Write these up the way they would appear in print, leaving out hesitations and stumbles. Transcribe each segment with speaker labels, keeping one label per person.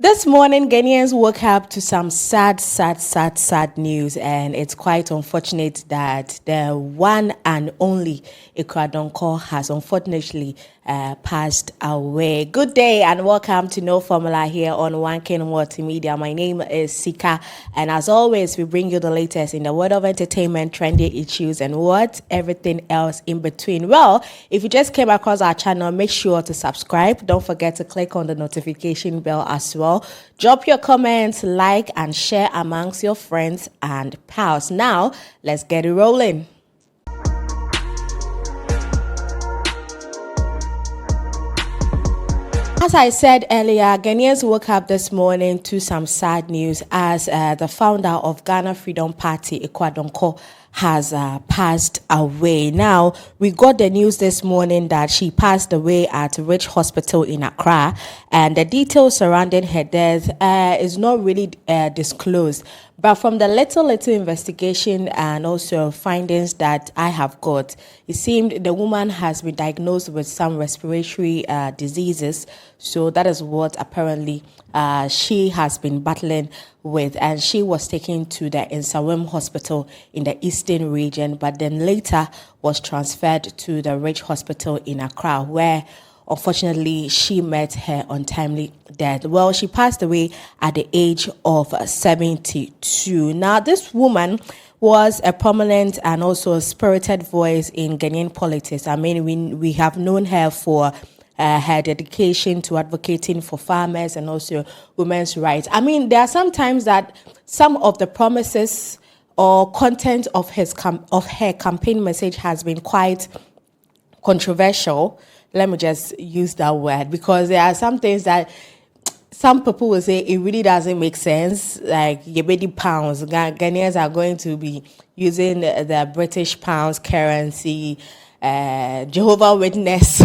Speaker 1: This morning, Ghanaians woke up to some sad news, and it's quite unfortunate that the one and only Akua Donkor has unfortunately passed away. Good day and welcome to No Formula here on One King Multimedia. My name is Sika, and as always, we bring you the latest in the world of entertainment, trendy issues, and everything else in between. Well, if you just came across our channel, make sure to subscribe. Don't forget to click on the notification bell as well. Drop your comments, like, and share amongst your friends and pals. Now, let's get it rolling. As I said earlier, Ghanaians woke up this morning to some sad news as the founder of Ghana Freedom Party, Akua Donkor, has passed away. Now, we got the news this morning that she passed away at Rich Hospital in Accra, and the details surrounding her death is not really disclosed. But from the little investigation and also findings that I have got, it seemed the woman has been diagnosed with some respiratory diseases. So that is what apparently she has been battling with, and she was taken to the Nsawam Hospital in the eastern region, but then later was transferred to the Rich Hospital in Accra, where unfortunately she met her untimely death. Well, she passed away at the age of 72. Now, this woman was a prominent and also a spirited voice in Ghanaian politics. I mean, we have known her for her dedication to advocating for farmers and also women's rights. I mean, there are some times that some of the promises or content of her campaign message has been quite controversial. Let me just use that word, because there are some things that some people will say it really doesn't make sense. Like Yebedi pounds, Ghanaians are going to be using the British pounds currency. Jehovah Witness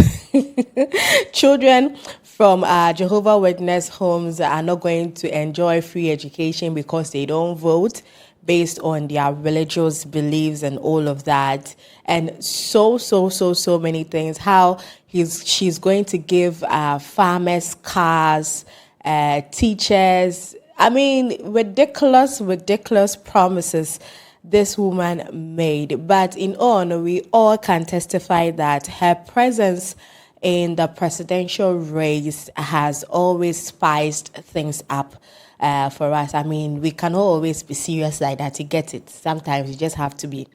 Speaker 1: children from Jehovah Witness homes are not going to enjoy free education because they don't vote based on their religious beliefs and all of that, and so many things. How she's going to give farmers cars, teachers. I mean, ridiculous promises this woman made. But in all, we all can testify that her presence in the presidential race has always spiced things up for us. I mean, we cannot always be serious like that. You get it. Sometimes you just have to be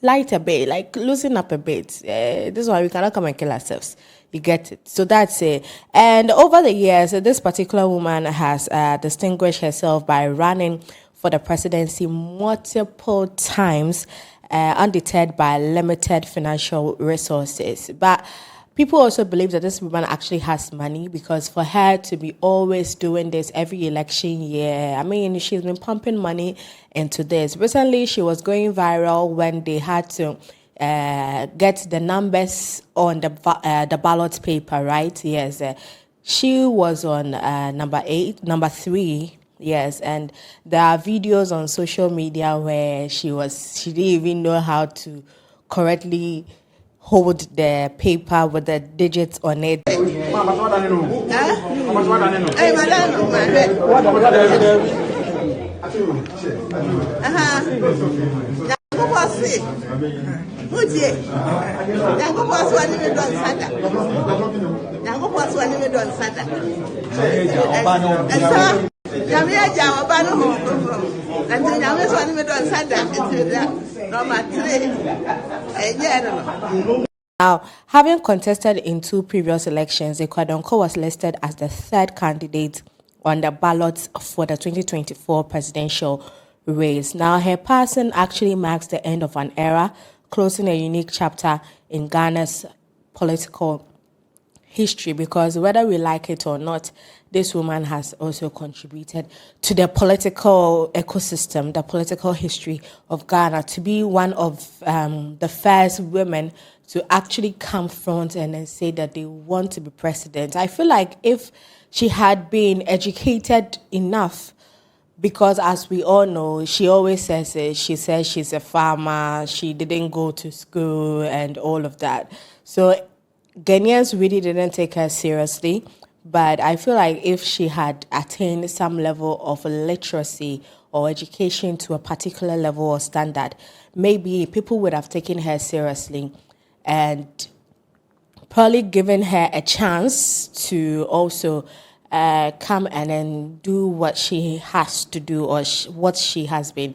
Speaker 1: light a bit, like loosen up a bit. This is why we cannot come and kill ourselves. You get it. So that's it. And over the years, this particular woman has distinguished herself by running for the presidency multiple times, undeterred by limited financial resources. But people also believe that this woman actually has money, because for her to be always doing this every election year, I mean, she's been pumping money into this. Recently, she was going viral when they had to get the numbers on the ballot paper, right? Yes, she was on number 3. Yes, and there are videos on social media where she didn't even know how to correctly hold the paper with the digits on it. Now, having contested in 2 previous elections, Akua Donkor was listed as the 3rd candidate on the ballots for the 2024 presidential race. Now, her passing actually marks the end of an era, closing a unique chapter in Ghana's political history, because whether we like it or not, this woman has also contributed to the political ecosystem, the political history of Ghana, to be one of the first women to actually come front and then say that they want to be president. I feel like if she had been educated enough, because as we all know, she always says it, she says she's a farmer, she didn't go to school and all of that. So Ghanaians really didn't take her seriously, but I feel like if she had attained some level of literacy or education to a particular level or standard, maybe people would have taken her seriously and probably given her a chance to also come and then do what she has to do, or what she has been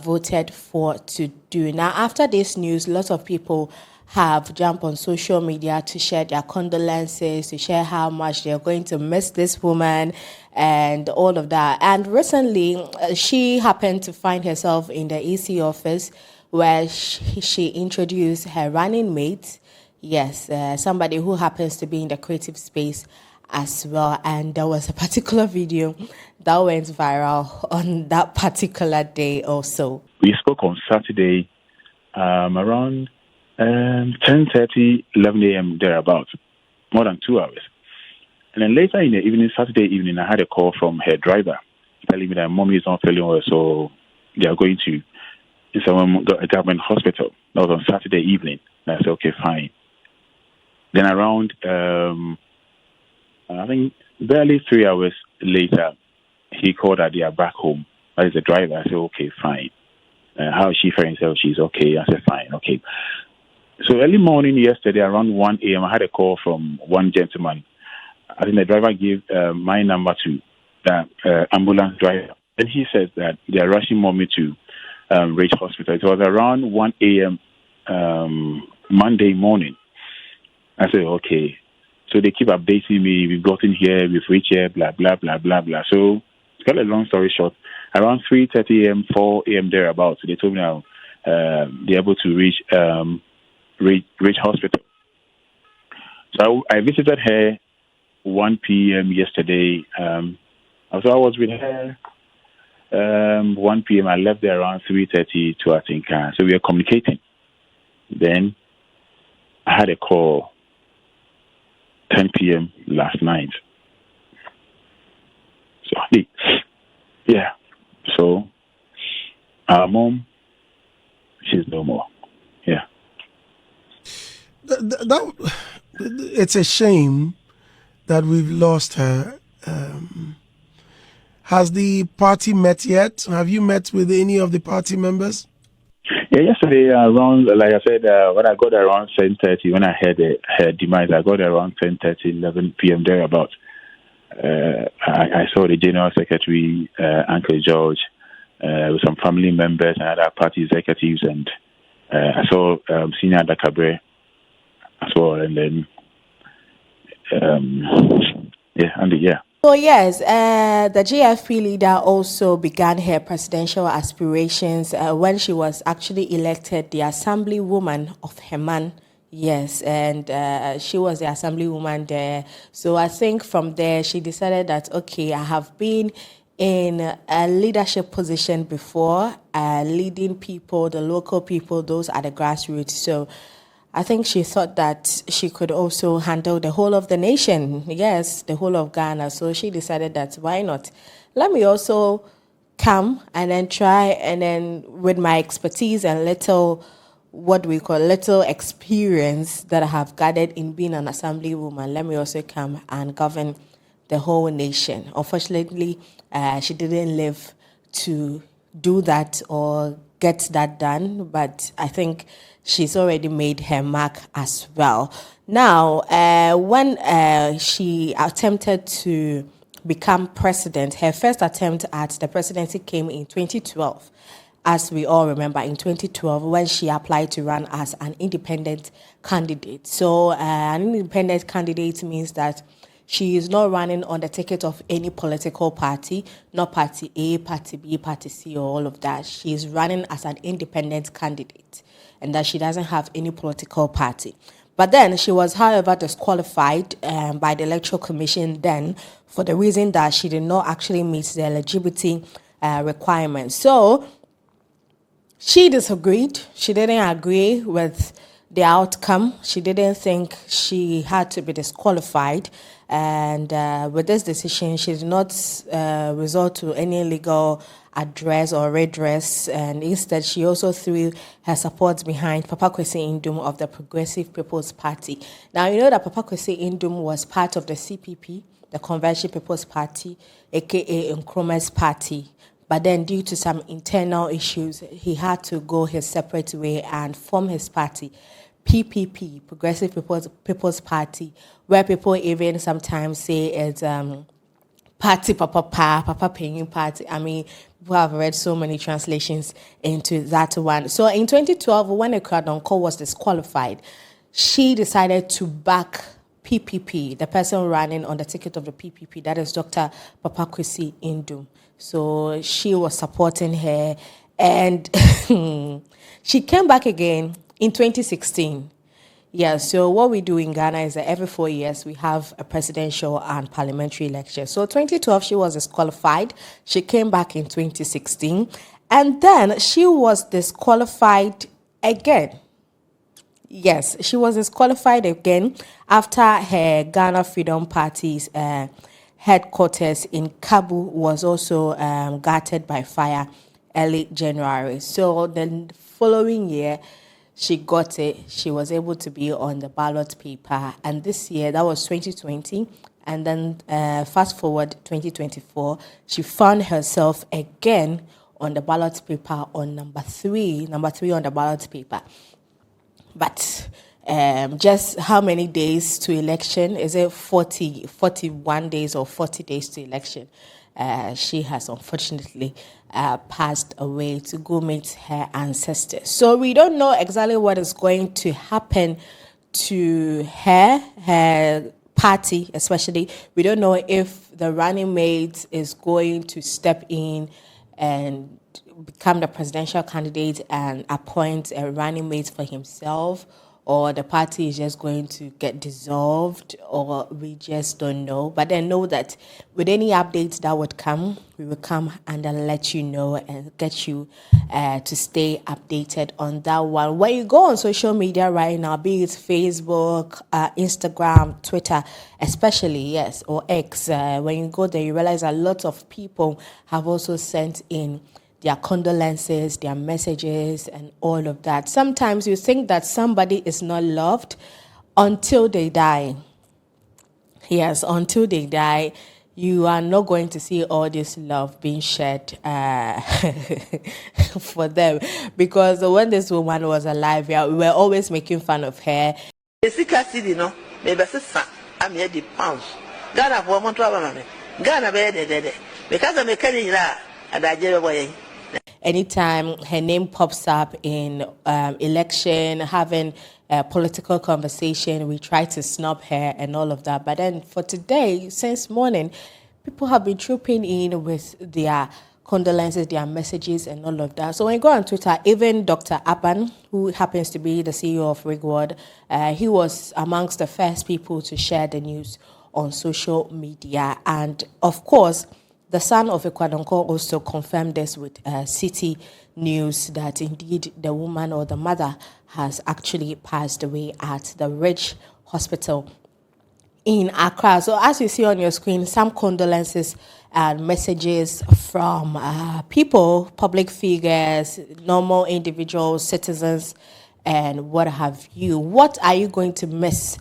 Speaker 1: voted for to do. Now, after this news, lots of people have jumped on social media to share their condolences, to share how much they're going to miss this woman and all of that. And recently, she happened to find herself in the EC office where she introduced her running mate. Yes, somebody who happens to be in the creative space as well. And there was a particular video that went viral on that particular day also.
Speaker 2: We spoke on Saturday around 10:30, 11 a.m. thereabouts, more than 2 hours. And then later in the evening, Saturday evening, I had a call from her driver telling me that mommy is not feeling well, so they are going to a government hospital. That was on Saturday evening. And I said, okay, fine. Then around, I think barely 3 hours later, he called that they are back home. That is the driver. I said, okay, fine. How is she feeling? So she's okay. I said, fine, okay. So early morning yesterday, around 1 a.m., I had a call from one gentleman. I think the driver gave my number to the ambulance driver. And he says that they are rushing mommy to Rage Hospital. It was around 1 a.m. Monday morning. I said, okay. So they keep updating me. We've gotten here, we've reached here, blah, blah, blah, blah, blah. So to cut a long story short, around 3:30 a.m., 4 a.m. thereabouts, they told me now they're able to reach Rage Hospital. So I visited her 1 p.m. yesterday. So I was with her 1 p.m. I left there around 3:30 to Atinka. So we were communicating. Then I had a call 10 p.m. last night. So yeah. So our mom, she's no more. Yeah.
Speaker 3: It's a shame that we've lost her. Has the party met yet? Have you met with any of the party members?
Speaker 2: Yeah, yesterday around, like I said, when I got around 10:30, when I heard her demise, I got around 10:30, 11 p.m. thereabouts. I saw the General Secretary, Uncle George, with some family members and other party executives, and I saw Senior Dakabre as well, and then yeah.
Speaker 1: So yes, the GFP leader also began her presidential aspirations when she was actually elected the Assemblywoman of Heman. Yes, and she was the Assemblywoman there. So I think from there she decided that, okay, I have been in a leadership position before, leading people, the local people, those at the grassroots. So I think she thought that she could also handle the whole of the nation. Yes, the whole of Ghana. So she decided that, why not? Let me also come and then try, and then with my expertise and little experience that I have gathered in being an assemblywoman, let me also come and govern the whole nation. Unfortunately, she didn't live to do that or get that done, but I think she's already made her mark as well. Now, when she attempted to become president, her first attempt at the presidency came in 2012. as we all remember, in 2012 when she applied to run as an independent candidate. So an independent candidate means that she is not running on the ticket of any political party, not party A, party B, party C, or all of that. She is running as an independent candidate, and that she doesn't have any political party. But then she was, however, disqualified by the Electoral Commission then for the reason that she did not actually meet the eligibility requirements. So she disagreed. She didn't agree with the outcome. She didn't think she had to be disqualified. And with this decision, she did not resort to any legal address or redress. And instead, she also threw her support behind Papa Kwesi Indum of the Progressive People's Party. Now, you know that Papa Kwesi Indum was part of the CPP, the Convention People's Party, aka Nkrumah's party. But then due to some internal issues, he had to go his separate way and form his party, PPP, Progressive People's Party, where people even sometimes say it's party papa paying party. I mean, people have read so many translations into that one. So in 2012, when Akua Donkor was disqualified, she decided to back PPP, the person running on the ticket of the PPP, that is Dr. Papa Kwesi Indum. So she was supporting her, and she came back again in 2016. Yeah, so what we do in Ghana is that every 4 years we have a presidential and parliamentary election. So 2012 she was disqualified. She came back in 2016, and then she was disqualified again. Yes, she was disqualified again after her Ghana Freedom Party's headquarters in Kabul was also gutted by fire early January. So the following year, she got it. She was able to be on the ballot paper. And this year, that was 2020. And then fast forward 2024, she found herself again on the ballot paper on number three on the ballot paper. But just how many days to election? Is it 41 days or 40 days to election? She has unfortunately passed away to go meet her ancestors. So we don't know exactly what is going to happen to her party especially. We don't know if the running mate is going to step in and become the presidential candidate and appoint a running mate for himself, or the party is just going to get dissolved, or we just don't know. But I know that with any updates that would come, we will come and let you know and get you to stay updated on that one. When you go on social media right now, be it Facebook, Instagram, Twitter, especially, yes, or X, when you go there, you realize a lot of people have also sent in their condolences, their messages, and all of that. Sometimes you think that somebody is not loved until they die. Yes, until they die, you are not going to see all this love being shared for them. Because when this woman was alive, we were always making fun of her. Anytime her name pops up in election, having a political conversation, we try to snub her and all of that. But then for today, since morning, people have been trooping in with their condolences, their messages, and all of that. So when you go on Twitter, even Dr. Aban, who happens to be the CEO of Rigward, he was amongst the first people to share the news on social media. And of course, the son of Akua Donkor also confirmed this with City News that indeed the woman or the mother has actually passed away at the Ridge Hospital in Accra. So as you see on your screen, some condolences and messages from people, public figures, normal individuals, citizens, and what have you. What are you going to miss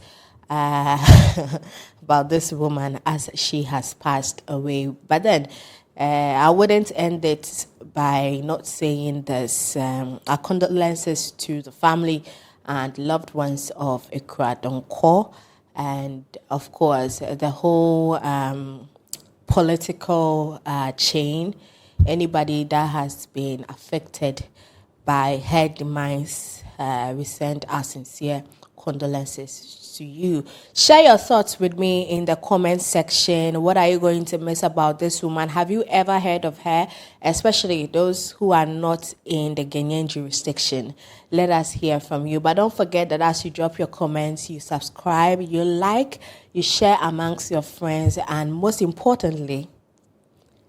Speaker 1: about this woman as she has passed away? But then I wouldn't end it by not saying this. Our condolences to the family and loved ones of Akua Donkor, and of course the whole political chain anybody that has been affected by her demise, we send our sincere condolences to you. Share your thoughts with me in the comment section. What are you going to miss about this woman? Have you ever heard of her? Especially those who are not in the Ghanaian jurisdiction. Let us hear from you. But don't forget that as you drop your comments, you subscribe, you like, you share amongst your friends, and most importantly,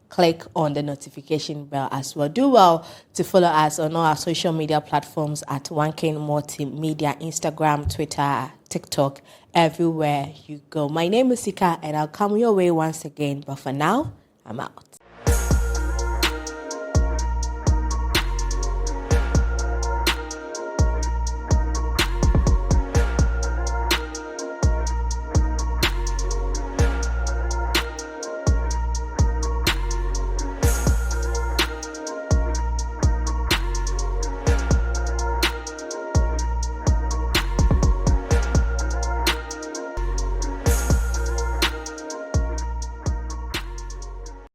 Speaker 1: click on the notification bell as well. Do well to follow us on all our social media platforms at 1K Multimedia, Instagram, Twitter, TikTok, everywhere you go. My name is Sika, and I'll come your way once again. But for now, I'm out.